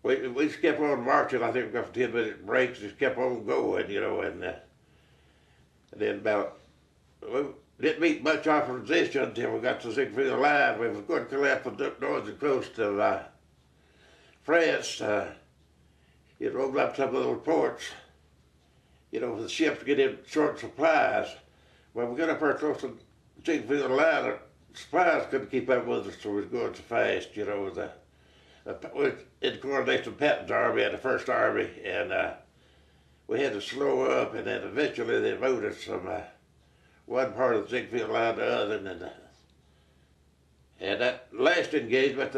we just kept on marching. I think we got 10-minute breaks, just kept on going, you know, and then we didn't meet much opposition until we got to the Siegfried line. We was going to collapse on the northern coast of France. It rolled up some of those ports, you know, for the ships to get in short supplies. When we got up there close to the Siegfried line, the supplies couldn't keep up with us, so we was going so fast, you know. We in coordination with Patton's army and the First Army, and we had to slow up, and then eventually they moved us from one part of the Siegfried line to the other, and that last engagement,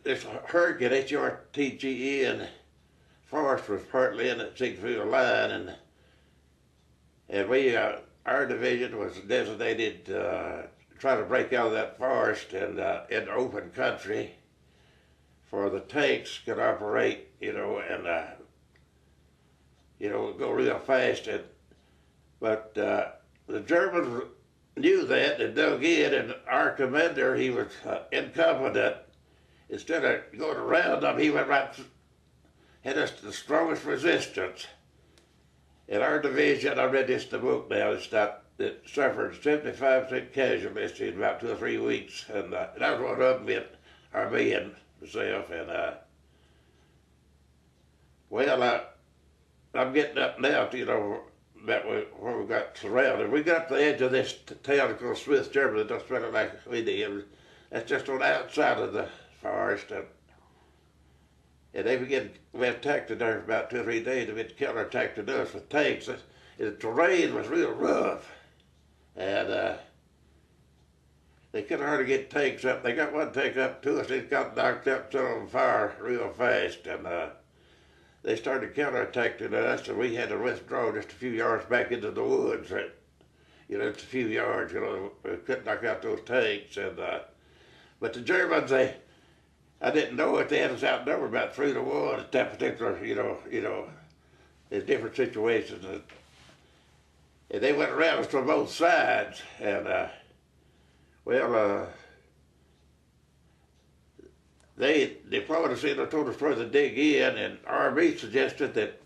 this hurricane, HRTGE, force was partly in the Siegfried line, and we, our division was designated to try to break out of that forest and in open country for the tanks could operate, you know, and you know, go real fast. But the Germans knew that and dug in, and our commander, he was incompetent. Instead of going around them, he went right, had us the strongest resistance. In our division, I read this in the book now, it suffered 75% casualties in about 2 or 3 weeks, and that was one of them, our men, myself, and well, I'm getting up now to, you know, about where we got surrounded. We got to the edge of this town called Smith, Germany. Don't spell it like we did. That's just on the outside of the forest, and they began, we attacked there for about 2 or 3 days. They began counterattacking us with tanks. The terrain was real rough, and they couldn't hardly get tanks up. They got one tank up to us. It got knocked up, set on fire real fast, and they started counterattacking us, and we had to withdraw just a few yards back into the woods. You know, just a few yards. You know, we couldn't knock out those tanks, and but the Germans, I didn't know it. They had us outnumbered about 3 to 1 at that particular, you know, there's different situations, and they went around us from both sides, and well, they deployed us in and told us where to dig in, and RB suggested that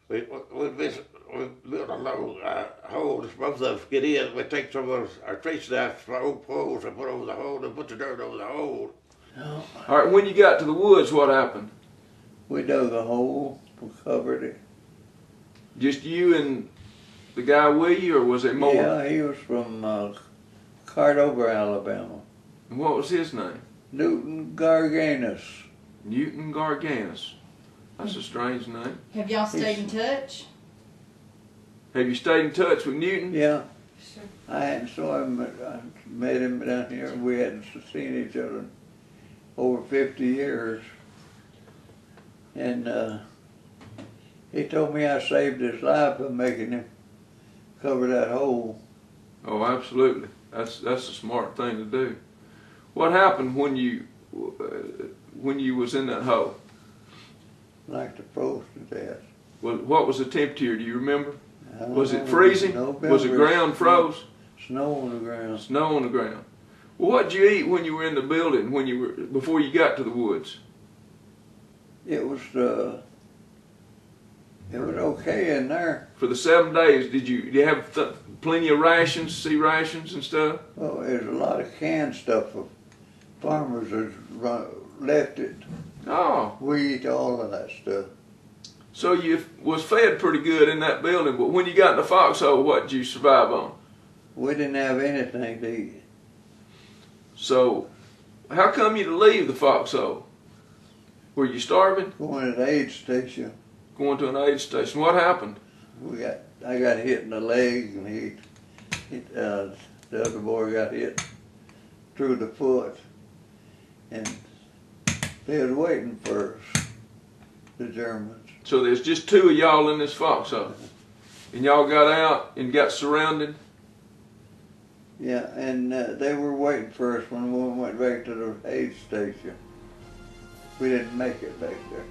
we build a low hole, both of us get in, we take some of those, our trace knives from old poles and put over the hole and put the dirt over the hole. Oh. All right, when you got to the woods, what happened? We dug a hole, we covered it. Just you and the guy with you, or was it more? Yeah, he was from Cardover, Alabama. And what was his name? Newton Gurganus. Newton Gurganus. That's a strange name. Have y'all stayed in touch? Have you stayed in touch with Newton? Yeah. Sure. I hadn't saw him, I met him down here. We hadn't seen each other in over 50 years. And he told me I saved his life by making him cover that hole. Oh, absolutely. That's a smart thing to do. What happened when you was in that hole? Like to froze to death. What was the temperature? Do you remember? Was it know. freezing? November. Was the ground froze? Snow on the ground. Snow on the ground. Well, what did you eat when you were in the building? Before you got to the woods? It was okay in there. For the 7 days, did you have plenty of rations, sea rations and stuff? Oh, there's a lot of canned stuff of farmers that left it. Oh. We eat all of that stuff. So you was fed pretty good in that building, but when you got in the Foxhole, what did you survive on? We didn't have anything to eat. So, how come you to leave the Foxhole? Were you starving? Going to the aid station. Going to an aid station. What happened? I got hit in the leg, and the other boy got hit through the foot, and they was waiting for us, the Germans. So there's just 2 of y'all in this Foxhole, and y'all got out and got surrounded? Yeah, and they were waiting for us when we went back to the aid station. We didn't make it back there.